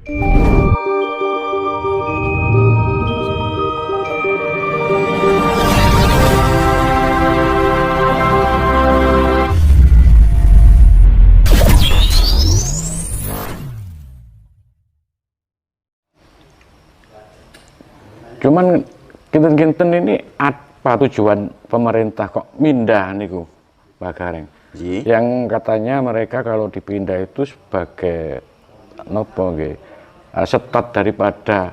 Cuman kinten-kinten ini apa tujuan pemerintah kok mindah niku, Pak Gareng? Yang katanya mereka kalau dipindah itu sebagai nopo nggih, setat daripada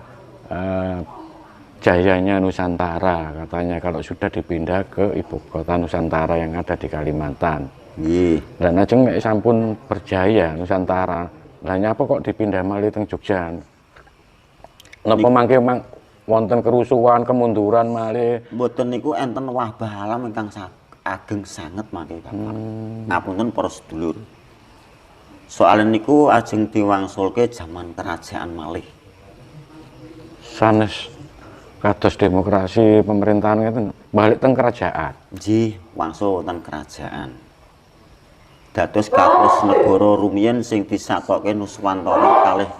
jayanya Nusantara, katanya kalau sudah dipindah ke ibu kota Nusantara yang ada di Kalimantan. Dan ajeng sampun berjaya Nusantara. Lah nyapa kok dipindah malih teng Jogja? Napa mangke wonten kerusuhan, kemunduran malih? Mboten niku enten wabah alam ingkang ageng sanget mangke Bapak. Ngapunten para sedulur. Soal niku ajeng diwangsulke jaman kerajaan malih. Sanes kados demokrasi pemerintahan ngeten balik teng kerajaan. Nggih, wangsul wonten kerajaan. Dados kados negara rumiyin sing disatokke Nuswantara kalih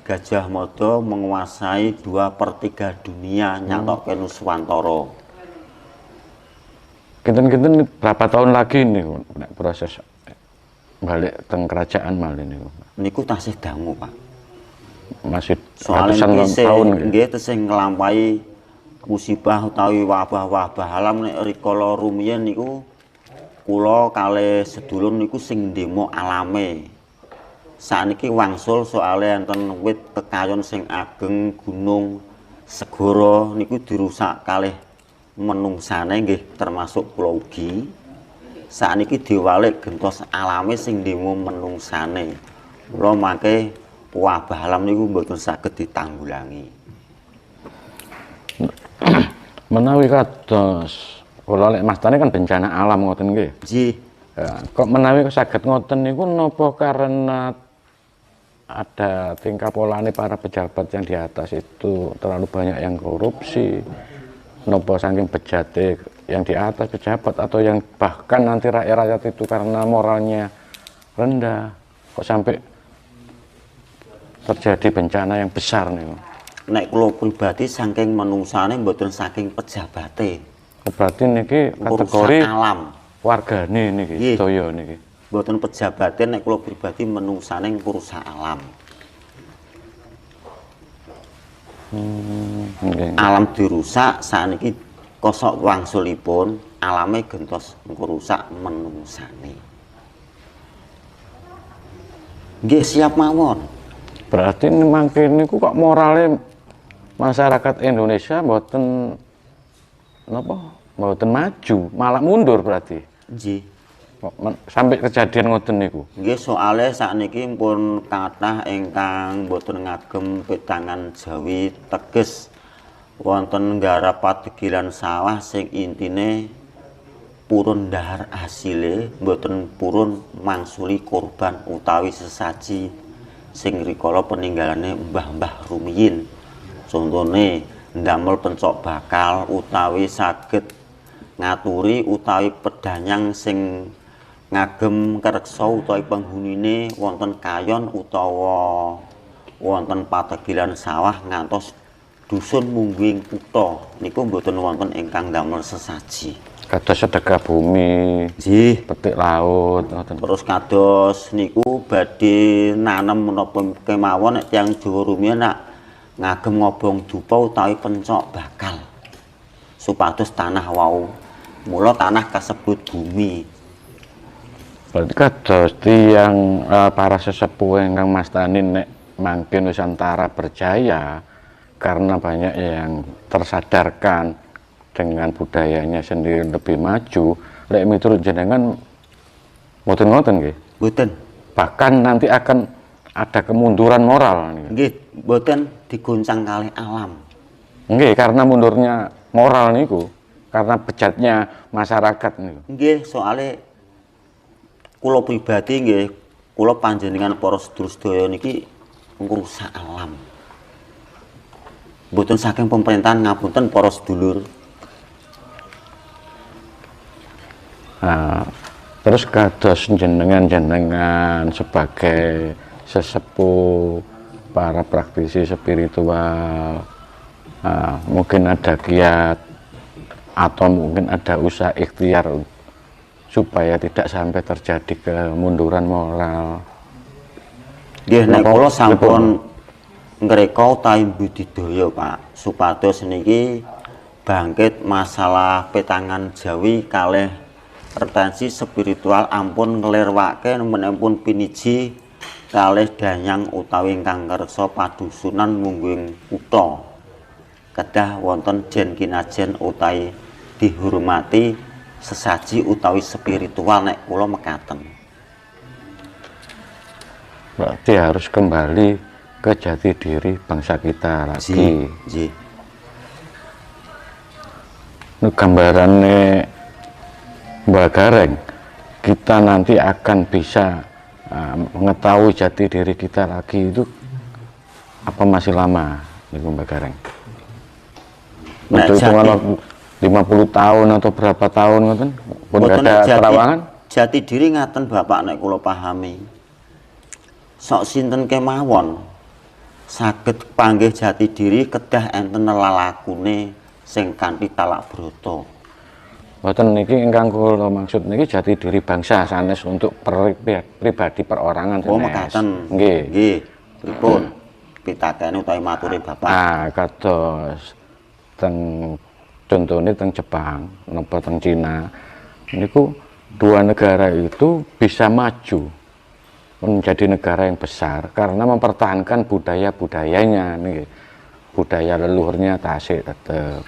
Gajah Mada menguasai 2/3 dunia nyatokke Nuswantara. Kinten-kinten berapa tahun lagi nih proses balik teng kerajaan malih niku? Niku tasih dangu, Pak. Masih ratusan tahun nggih tesih nglampahi musibah utawi wabah-wabah alam nek rikala rumiyin niku kula kalih sedulur niku sing ndemo alame. Saniki wangsul soale enten wit kekayon sing ageng, gunung, segara niku dirusak kalih menungsane nggih termasuk kula ugi. Saniki diwalik gentos alame sing ndemo menungsane. Kula mangke wabah alam niku mboten saged ditanggulangi. Menawi kados kula lek mastane kan bencana alam ngoten nggih. Nggih. Ya, kok menawi saged ngoten niku napa karena ada tingkah polane para pejabat yang di atas itu terlalu banyak yang korupsi, nopo saking bejate yang di atas pejabat atau yang bahkan nanti rakyat itu karena moralnya rendah kok sampai terjadi bencana yang besar nih. Nek kula pribadi saking menungsane mboten saking pejabate. Berarti niki kategori alam wargane niki sedaya niki. Mboten pejabate nek kula pribadi menungsane ngrusak alam. Alam dirusak saniki kosok wangsulipun alame gentos ngrusak menungsane. Nggih siap mawon. Berarti mangke niku kok morale masyarakat Indonesia mboten napa? Mboten maju, malah mundur berarti. Nggih. Sampai kejadian ngoten niku. Nggih soale sakniki pun kathah ingkang mboten ngagem petangan Jawi teges wonten nggarap pategilan sawah sing intine purun ndahar asile mboten purun mangsuli korban utawi sesaji sing rikala peninggalane mbah-mbah rumiyin. Contone ndamel pencok bakal utawi saged ngaturi utawi pedanyang sing ngagem kareksa utawi penghunine wonten kayon utawa wonten pategilan sawah ngantos dusun mungguing kutha niku mboten wonten ingkang damel sesaji. Kados sedekah bumi, nggih, petik laut ngoten. Terus kados niku badhe nanem menapa kemawon nek tiyang Jawa rumiyin nak ngagem ngobong dupa utawi pencok bakal supados tanah wau mula tanah kasebut bumi. Berarti kados tiyang para sesepuh ingkang mastani nek mangke Nusantara berjaya karena banyak yang tersadarkan dengan budayanya sendiri lebih maju. Lek miturut jenengan mboten ngoten nggih? Mboten. Bahkan nanti akan ada kemunduran moral nggih, mboten diguncang kalih alam. Nggih, karena mundurnya moral niku, karena bejatnya masyarakat niku. Nggih, soale kula pribadi nggih, kula panjenengan para sedulur-sedaya niki ngrusak alam. Mboten saking pemerintahan ngapunten para sedulur. Nah, terus kados jenengan sebagai sesepuh para praktisi spiritual, mungkin ada kiat atau mungkin ada usaha ikhtiar supaya tidak sampai terjadi kemunduran moral. Nggih, nek kula sampun ngreka utawi budidaya Pak, supados niki bangkit masalah petangan Jawi kalih retensi spiritual ampun nglirwake menipun piniji kalih danyang utawi ingkang ngreksa padusunan mungguing kutha kedah wonten jen kinajen utawi dihormati sesaji utawi spiritual nek kula mekaten. Berarti harus kembali ke jati diri bangsa kita lagi. Nggih. Ini gambarannya Mbak Gareng, kita nanti akan bisa mengetahui jati diri kita lagi itu apa masih lama, nih Mbak Gareng? Untuk hitungan waktu 50 tahun atau berapa tahun kan? Pun ada terawangan? Jati diri ngaten Bapak nek kula pahami. Sok sinten kemawon saged panggih jati diri kedah enten lalakune sing kanthi talak brata. Mboten niki ingkang kula maksud niki jati diri bangsa sanes untuk pribadi perorangan sanes. Oh mekaten. Nggih. Nggih. Pripun? Pitakene utawi mature Bapak. Kados teng contohnya teng Jepang napa teng Cina niku dua negara itu bisa maju menjadi negara yang besar karena mempertahankan budaya-budayanya nih, budaya leluhurnya tasik tetap.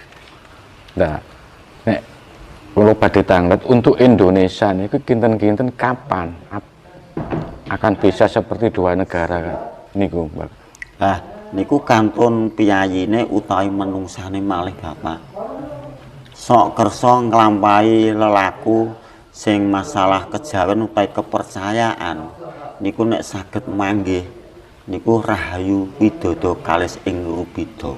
Nah, nek kalau badhe tanglet untuk Indonesia niku kinten-kinten kapan akan bisa seperti dua negara niku, Mbak? Nah, niku kantun piyayine utawi menungsane malih Bapak. Sok kersa nglampahi lelaku sing masalah kejawen utawi kepercayaan. Niku nek saged manggih niku rahayu widodo kalis ing rubida.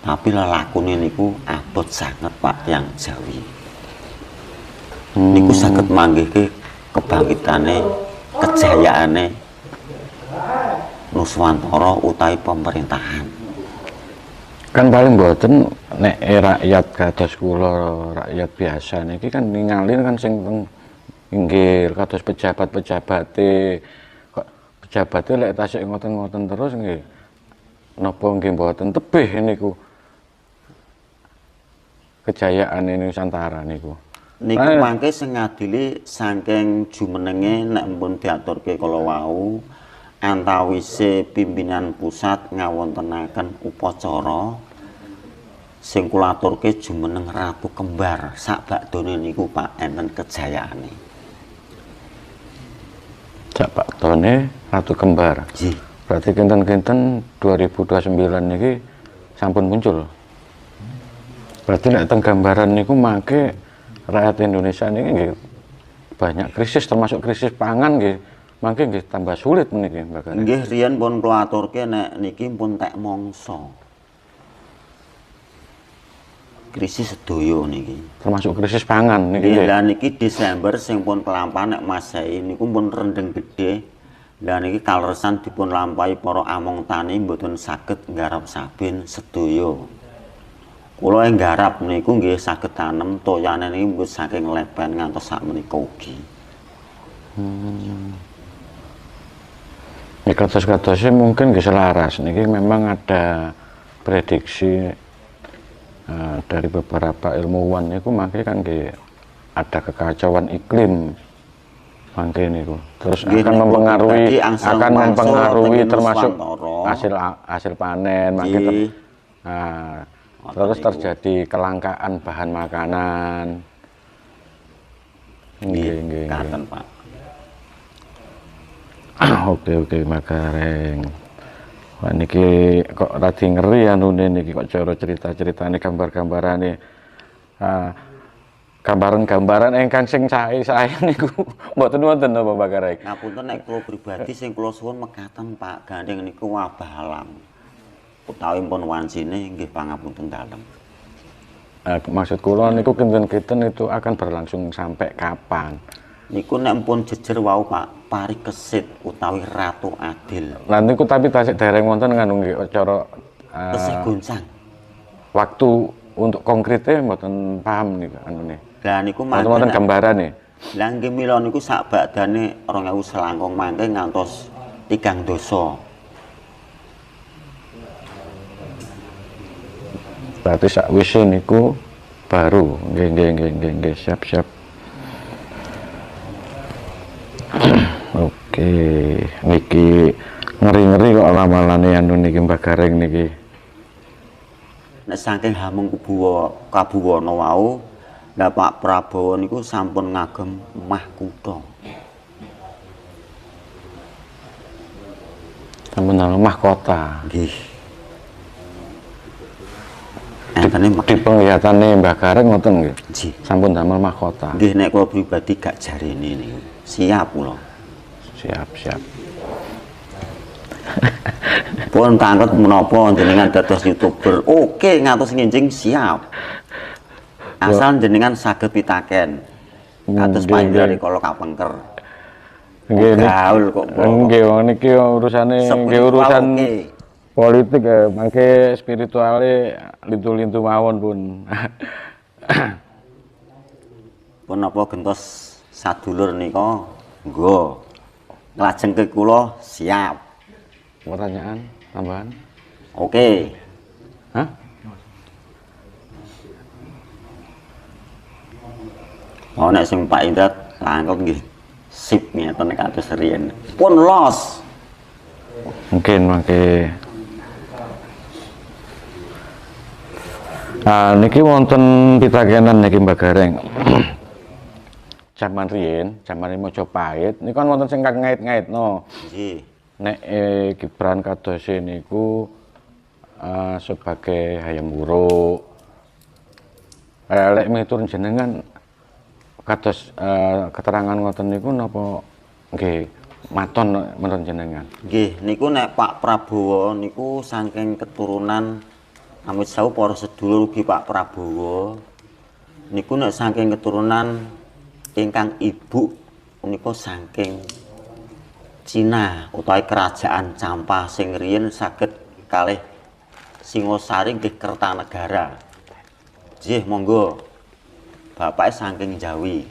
Tapi lelakune niku abot sanget Pak yang Jawi. Niku saged manggihke kebangkitane, kejayaane Nuswantara utawi pemerintahan. Kan paling mboten nek rakyat kados kula rakyat biasa niki kan ningalin kan sing inggil kados pejabat-pejabate kok pejabate lek tasik ngoten-ngoten terus nggih napa nggih mboten tebih niku kejayaan Nusantara niku. Niku mangke sing ngadili saking jumenenge nek mpun diaturke kala wau antawise pimpinan pusat ngawontenaken upacara sing kula aturke jumeneng Ratu Kembar sak bakdone niku Pak enten kejayaane. Sak bakdone Ratu Kembar. Nggih. Berarti kinten-kinten 2029 niki sampun muncul. Berarti nek teng gambaran niku mangke rakyat Indonesia niki nggih banyak krisis termasuk krisis pangan nggih. Mangke nggih tambah sulit meniki Mbak Gareng. Nggih riyen pun kula aturke nek niki pun tek mangsa. Krisis sedaya niki. Termasuk krisis pangan niki. Nggih, lah niki Desember sing pun kelampahan nek Masehi niku pun rendeng gedhe. Lah niki kaleresan dipun lampahi para among tani mboten saged nggarap saben sedaya. Kula ing nggarap niku nggih saged tanem toyane niki mboten saking lepen ngantos sakmenika ugi. Ya kados-kadosnya mungkin nggih selaras niki memang ada prediksi dari beberapa ilmuwan niku mangke kan nggih ada kekacauan iklim mangke niku. Terus akan mempengaruhi termasuk hasil panen mangke terus terjadi kelangkaan bahan makanan. Nggih. Pak. Oke Mbak Gareng. Wah niki kok radi ngeri anune niki kok cara cerita-ceritane gambar-gambarane. Gambaran-gambaran ingkang sing sae niku mboten wonten napa Mbak Gareng. Ngapunten nek kula pribadi sing kula suwun mekaten Pak, gandeng niku wabah alam. Utawi pun wancine nggih pangapunten dalem. Maksud kula niku kinten-kinten itu akan berlangsung sampai kapan? niku nek pun jejer wau Pak Parikesit utawi Ratu Adil. Lah niku tapi tasik dereng wonten nganu nggih cara Tesih goncang. waktu untuk konkretnya mboten paham nih anune. Lah niku Wonten gambarane. Lah nggih mila niku sak badane 2000 selangkung mangke ngantos 3 dosa. Berarti sakwise niku baru. Nggih siap. Oke, niki ngeri-ngeri kok ramalane anu niki Mbah Gareng niki. Nek saking Hameng Kabuwana wau, lah Pak Prabowo niku sampun ngagem mahkota. Sampun damel mahkota. Nggih. Di penglihatane Mbah Gareng ngoten nggih. Nggih. Sampun damel mahkota. Nggih nek kula pribadi gak jarene niku. Siap kula. Siap. Pun tangket menapa jenengan dados YouTuber. Oke, ngatos nginjing siap. Asal jenengan saged pitaken. Kados panjenengan kala kapengker. Nggih. Gaul kok. Nggih, niki urusane nggih urusan politik ya, mangke spirituale lintu-lintu mawon pun. Pun napa gentos sadulur nika nggo lajeng ke kula siap. Pertanyaan tambahan? Oke. Hah? Oh nek sing Pak Indrat langkung nggih sip ngeten kados riyen. Pun los. Mungkin mangke niki wonten pitakenan niki Mbah Gareng. Jaman riyen, jaman Mojopahit niku kan wonten sing ngait-ngaitno. Nggih. Nek Gibran kados niku sebagai hayam wuruk. Lek miturut jenengan kados keterangan ngoten niku napa nggih maton menurut jenengan? Nggih, niku nek Pak Prabowo niku saking keturunan amit sawu para sedulur ugi Pak Prabowo niku nek saking keturunan ingkang ibu niku saking Cina utawi kerajaan Campa sing riyen saged kalih Singosari nggih Kertanegara. Nggih, monggo. Bapake saking Jawi.